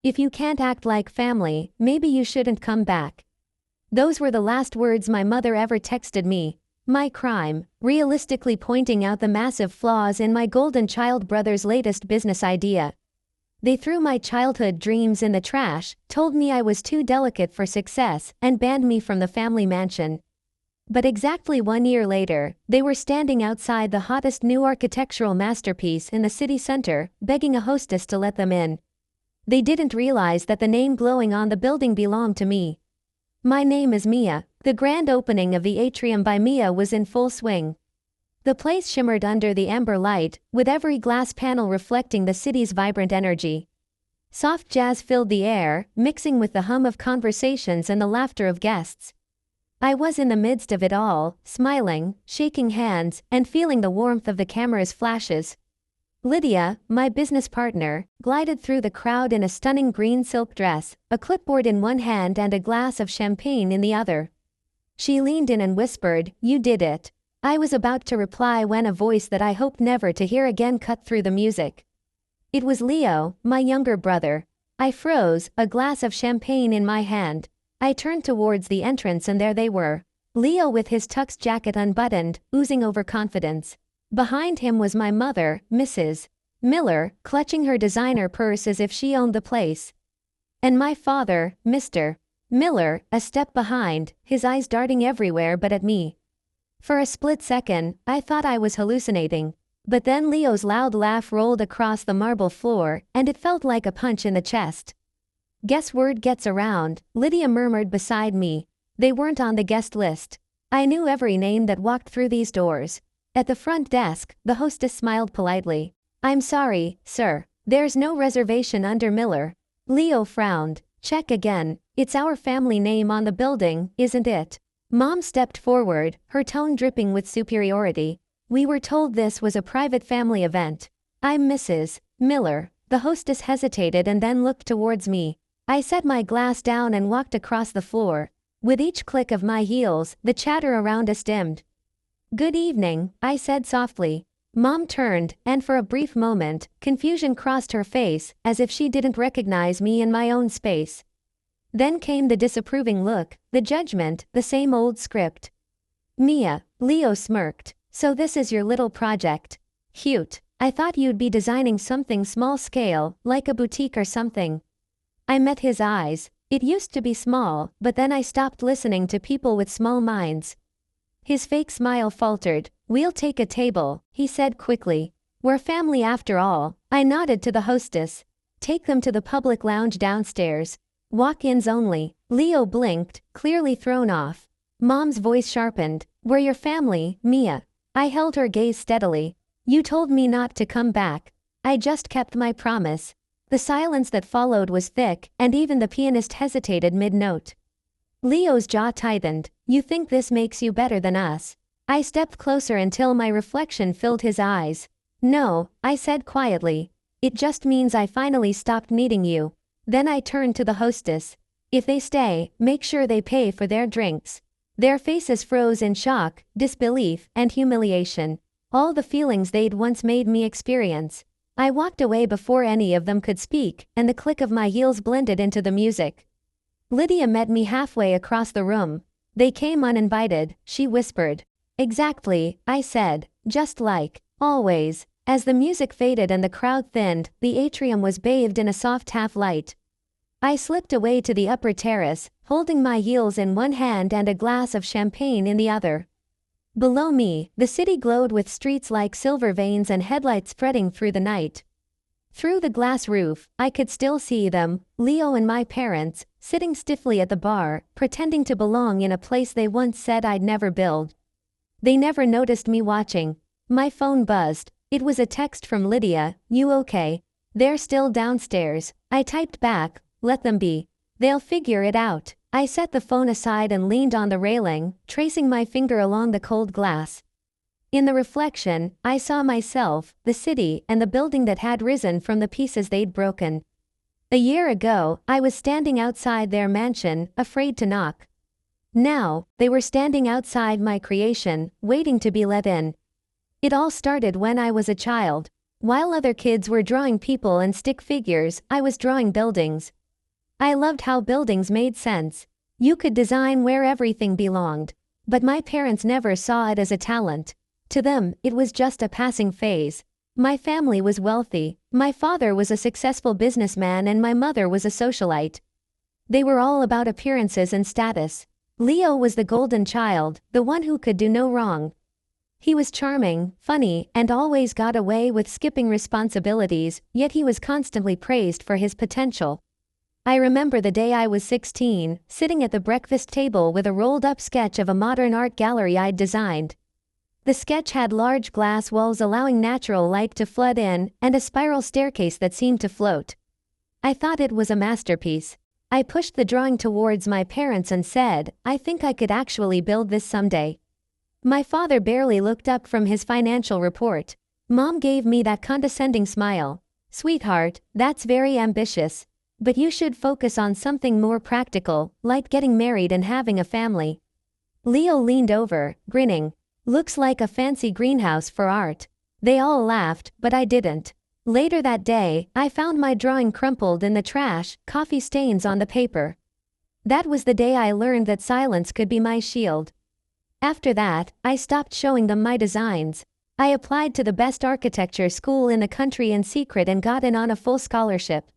If you can't act like family, maybe you shouldn't come back. Those were the last words my mother ever texted me. My crime, realistically pointing out the massive flaws in my golden child brother's latest business idea. They threw my childhood dreams in the trash, told me I was too delicate for success, and banned me from the family mansion. But exactly 1 year later, they were standing outside the hottest new architectural masterpiece in the city center, begging a hostess to let them in. They didn't realize that the name glowing on the building belonged to me. My name is Mia. The grand opening of the atrium by Mia was in full swing. The place shimmered under the amber light, with every glass panel reflecting the city's vibrant energy. Soft jazz filled the air, mixing with the hum of conversations and the laughter of guests. I was in the midst of it all, smiling, shaking hands, and feeling the warmth of the camera's flashes. Lydia, my business partner, glided through the crowd in a stunning green silk dress, a clipboard in one hand and a glass of champagne in the other. She leaned in and whispered, "You did it." I was about to reply when a voice that I hoped never to hear again cut through the music. It was Leo, my younger brother. I froze, a glass of champagne in my hand. I turned towards the entrance and there they were. Leo with his tux jacket unbuttoned, oozing overconfidence. Behind him was my mother, Mrs. Miller, clutching her designer purse as if she owned the place. And my father, Mr. Miller, a step behind, his eyes darting everywhere but at me. For a split second, I thought I was hallucinating. But then Leo's loud laugh rolled across the marble floor, and it felt like a punch in the chest. "Guess word gets around," Lydia murmured beside me. They weren't on the guest list. I knew every name that walked through these doors. At the front desk, the hostess smiled politely. "I'm sorry, sir. There's no reservation under Miller." Leo frowned. "Check again. It's our family name on the building, isn't it?" Mom stepped forward, her tone dripping with superiority. "We were told this was a private family event." "I'm Mrs. Miller." The hostess hesitated and then looked towards me. I set my glass down and walked across the floor. With each click of my heels, the chatter around us dimmed. "Good evening," I said softly. Mom turned, and for a brief moment, confusion crossed her face, as if she didn't recognize me in my own space. Then came the disapproving look, the judgment, the same old script. "Mia," Leo smirked. "So this is your little project. Cute. I thought you'd be designing something small scale, like a boutique or something." I met his eyes. It used to be small, but then I stopped listening to people with small minds. His fake smile faltered. "We'll take a table," he said quickly. "We're family after all." I nodded to the hostess. "Take them to the public lounge downstairs. Walk-ins only." Leo blinked, clearly thrown off. Mom's voice sharpened. "We're your family, Mia." I held her gaze steadily. "You told me not to come back. I just kept my promise." The silence that followed was thick, and even the pianist hesitated mid-note. Leo's jaw tightened. "You think this makes you better than us?" I stepped closer until my reflection filled his eyes. "No," I said quietly. "It just means I finally stopped needing you." Then I turned to the hostess. "If they stay, make sure they pay for their drinks." Their faces froze in shock, disbelief, and humiliation. All the feelings they'd once made me experience. I walked away before any of them could speak, and the click of my heels blended into the music. Lydia met me halfway across the room. "They came uninvited," she whispered. "Exactly," I said. "Just like always." As the music faded and the crowd thinned, the atrium was bathed in a soft half-light. I slipped away to the upper terrace, holding my heels in one hand and a glass of champagne in the other. Below me, the city glowed with streets like silver veins and headlights spreading through the night. Through the glass roof, I could still see them, Leo and my parents, sitting stiffly at the bar, pretending to belong in a place they once said I'd never build. They never noticed me watching. My phone buzzed. It was a text from Lydia. "You okay?" "They're still downstairs." I typed back, "Let them be. They'll figure it out." I set the phone aside and leaned on the railing, tracing my finger along the cold glass. In the reflection, I saw myself, the city, and the building that had risen from the pieces they'd broken. A year ago, I was standing outside their mansion, afraid to knock. Now, they were standing outside my creation, waiting to be let in. It all started when I was a child. While other kids were drawing people and stick figures, I was drawing buildings. I loved how buildings made sense. You could design where everything belonged. But my parents never saw it as a talent. To them, it was just a passing phase. My family was wealthy. My father was a successful businessman and my mother was a socialite. They were all about appearances and status. Leo was the golden child, the one who could do no wrong. He was charming, funny, and always got away with skipping responsibilities, yet he was constantly praised for his potential. I remember the day I was 16, sitting at the breakfast table with a rolled-up sketch of a modern art gallery I'd designed. The sketch had large glass walls allowing natural light to flood in, and a spiral staircase that seemed to float. I thought it was a masterpiece. I pushed the drawing towards my parents and said, "I think I could actually build this someday." My father barely looked up from his financial report. Mom gave me that condescending smile. "Sweetheart, that's very ambitious. But you should focus on something more practical, like getting married and having a family." Leo leaned over, grinning. "Looks like a fancy greenhouse for art." They all laughed, but I didn't. Later that day, I found my drawing crumpled in the trash, coffee stains on the paper. That was the day I learned that silence could be my shield. After that, I stopped showing them my designs. I applied to the best architecture school in the country in secret and got in on a full scholarship.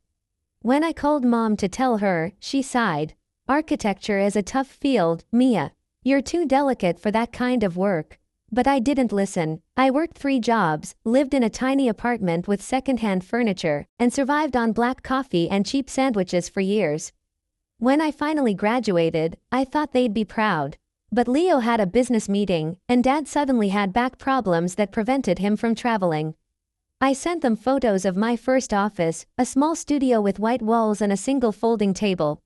When I called Mom to tell her, she sighed. "Architecture is a tough field, Mia. You're too delicate for that kind of work." But I didn't listen. I worked 3 jobs, lived in a tiny apartment with second-hand furniture, and survived on black coffee and cheap sandwiches for years. When I finally graduated, I thought they'd be proud. But Leo had a business meeting, and Dad suddenly had back problems that prevented him from traveling. I sent them photos of my first office, a small studio with white walls and a single folding table.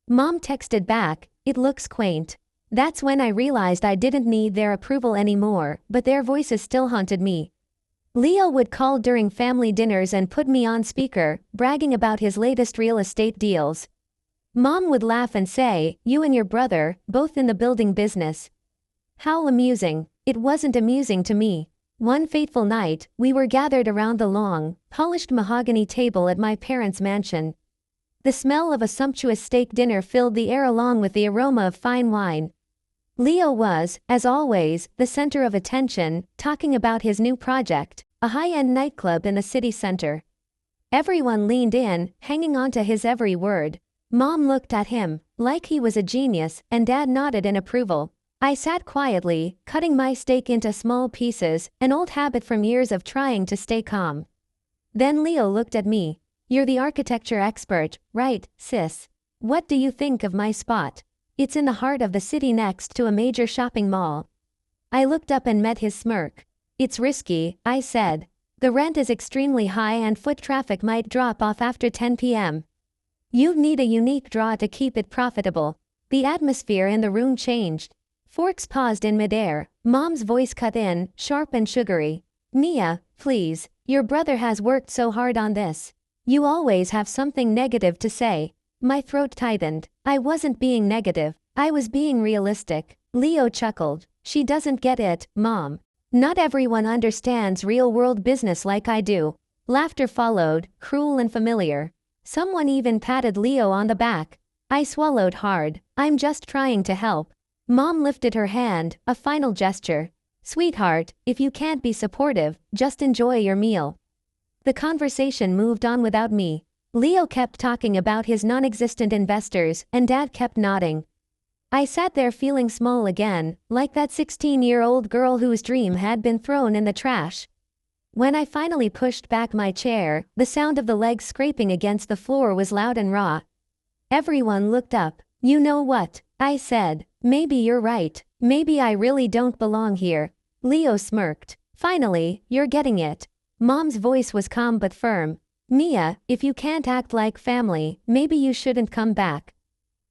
Mom texted back, "It looks quaint." That's when I realized I didn't need their approval anymore, but their voices still haunted me. Leo would call during family dinners and put me on speaker, bragging about his latest real estate deals. Mom would laugh and say, "You and your brother, both in the building business." How amusing. It wasn't amusing to me. One fateful night, we were gathered around the long, polished mahogany table at my parents' mansion. The smell of a sumptuous steak dinner filled the air along with the aroma of fine wine. Leo was, as always, the center of attention, talking about his new project, a high-end nightclub in the city center. Everyone leaned in, hanging on to his every word. Mom looked at him, like he was a genius, and Dad nodded in approval. I sat quietly, cutting my steak into small pieces, an old habit from years of trying to stay calm. Then Leo looked at me. "You're the architecture expert, right, sis? What do you think of my spot? It's in the heart of the city next to a major shopping mall." I looked up and met his smirk. "It's risky," I said. "The rent is extremely high and foot traffic might drop off after 10 p.m. You'd need a unique draw to keep it profitable." The atmosphere in the room changed. Forks paused in midair. Mom's voice cut in, sharp and sugary. "Mia, please, your brother has worked so hard on this. You always have something negative to say." My throat tightened. I wasn't being negative. I was being realistic. Leo chuckled. "She doesn't get it, Mom. Not everyone understands real-world business like I do." Laughter followed, cruel and familiar. Someone even patted Leo on the back. I swallowed hard. "I'm just trying to help." Mom lifted her hand, a final gesture. "Sweetheart, if you can't be supportive, just enjoy your meal." The conversation moved on without me. Leo kept talking about his non-existent investors, and Dad kept nodding. I sat there feeling small again, like that 16-year-old girl whose dream had been thrown in the trash. When I finally pushed back my chair, the sound of the legs scraping against the floor was loud and raw. Everyone looked up. "You know what?" I said. "Maybe you're right. Maybe I really don't belong here." Leo smirked. "Finally, you're getting it." Mom's voice was calm but firm. "Mia, if you can't act like family, maybe you shouldn't come back."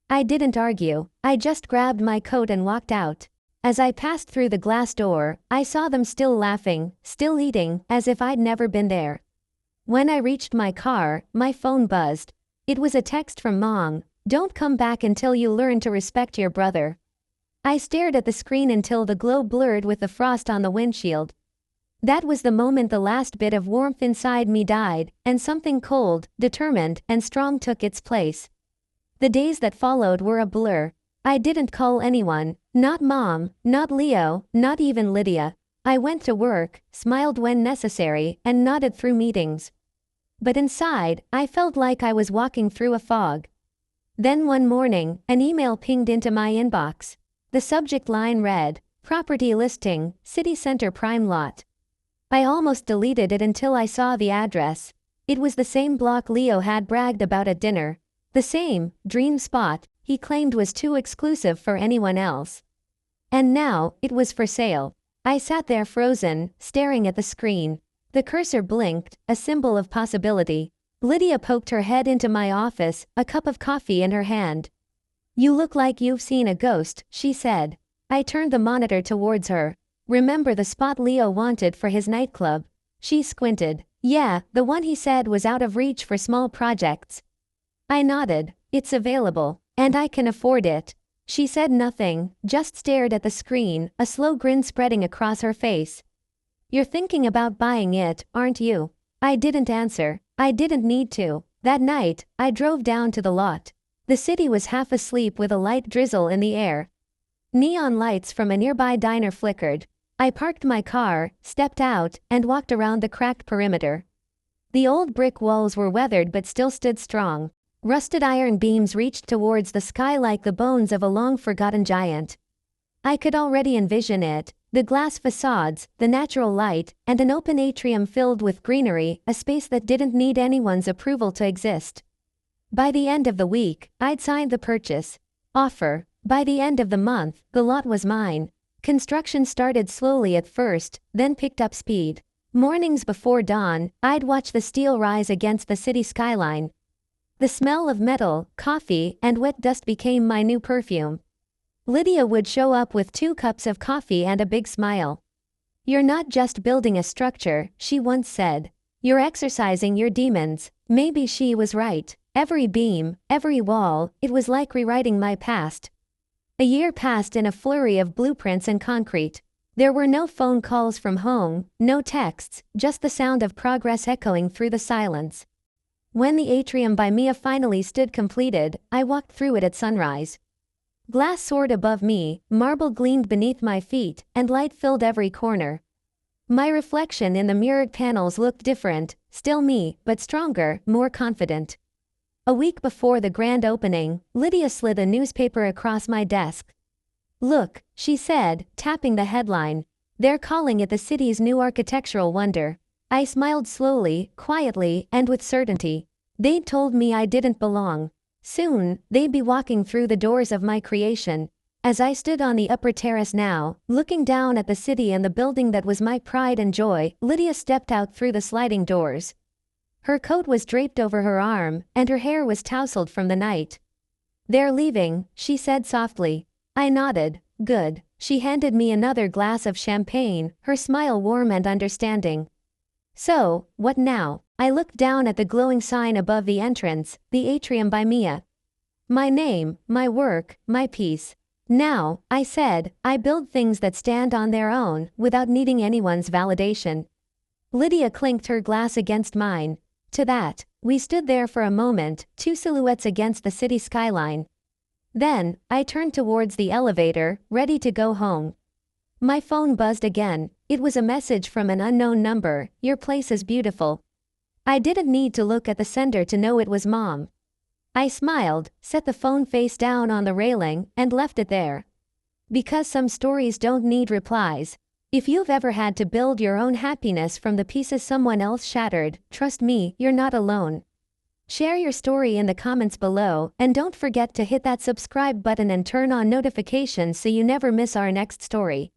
I didn't argue. I just grabbed my coat and walked out. As I passed through the glass door, I saw them still laughing, still eating, as if I'd never been there. When I reached my car, my phone buzzed. It was a text from Mom. "Don't come back until you learn to respect your brother." I stared at the screen until the glow blurred with the frost on the windshield. That was the moment the last bit of warmth inside me died, and something cold, determined, and strong took its place. The days that followed were a blur. I didn't call anyone, not Mom, not Leo, not even Lydia. I went to work, smiled when necessary, and nodded through meetings. But inside, I felt like I was walking through a fog. Then one morning, an email pinged into my inbox. The subject line read, "Property listing, City Center prime lot." I almost deleted it until I saw the address. It was the same block Leo had bragged about at dinner. The same dream spot he claimed was too exclusive for anyone else. And now, it was for sale. I sat there frozen, staring at the screen. The cursor blinked, a symbol of possibility. Lydia poked her head into my office, a cup of coffee in her hand. "You look like you've seen a ghost," she said. I turned the monitor towards her. "Remember the spot Leo wanted for his nightclub?" She squinted. "Yeah, the one he said was out of reach for small projects." I nodded. "It's available, and I can afford it." She said nothing, just stared at the screen, a slow grin spreading across her face. "You're thinking about buying it, aren't you?" I didn't answer. I didn't need to. That night, I drove down to the lot. The city was half asleep with a light drizzle in the air. Neon lights from a nearby diner flickered. I parked my car, stepped out, and walked around the cracked perimeter. The old brick walls were weathered but still stood strong. Rusted iron beams reached towards the sky like the bones of a long-forgotten giant. I could already envision it, the glass facades, the natural light, and an open atrium filled with greenery, a space that didn't need anyone's approval to exist. By the end of the week, I'd signed the purchase offer. By the end of the month, the lot was mine. Construction started slowly at first, then picked up speed. Mornings before dawn, I'd watch the steel rise against the city skyline. The smell of metal, coffee, and wet dust became my new perfume. Lydia would show up with 2 cups of coffee and a big smile. "You're not just building a structure," she once said. "You're exercising your demons." Maybe she was right. Every beam, every wall, it was like rewriting my past. A year passed in a flurry of blueprints and concrete. There were no phone calls from home, no texts, just the sound of progress echoing through the silence. When the atrium by Mia finally stood completed, I walked through it at sunrise. Glass soared above me, marble gleamed beneath my feet, and light filled every corner. My reflection in the mirrored panels looked different, still me, but stronger, more confident. A week before the grand opening, Lydia slid a newspaper across my desk. "Look," she said, tapping the headline. "They're calling it the city's new architectural wonder." I smiled slowly, quietly, and with certainty. They'd told me I didn't belong. Soon, they'd be walking through the doors of my creation. As I stood on the upper terrace now, looking down at the city and the building that was my pride and joy, Lydia stepped out through the sliding doors. Her coat was draped over her arm, and her hair was tousled from the night. "They're leaving," she said softly. I nodded. "Good." She handed me another glass of champagne, her smile warm and understanding. "So, what now?" I looked down at the glowing sign above the entrance, the atrium by Mia. "My name, my work, my peace." "Now," I said, "I build things that stand on their own, without needing anyone's validation." Lydia clinked her glass against mine. To that, we stood there for a moment, 2 silhouettes against the city skyline. Then, I turned towards the elevator, ready to go home. My phone buzzed again. It was a message from an unknown number. "Your place is beautiful." I didn't need to look at the sender to know it was Mom. I smiled, set the phone face down on the railing, and left it there. Because some stories don't need replies. If you've ever had to build your own happiness from the pieces someone else shattered, trust me, you're not alone. Share your story in the comments below, and don't forget to hit that subscribe button and turn on notifications so you never miss our next story.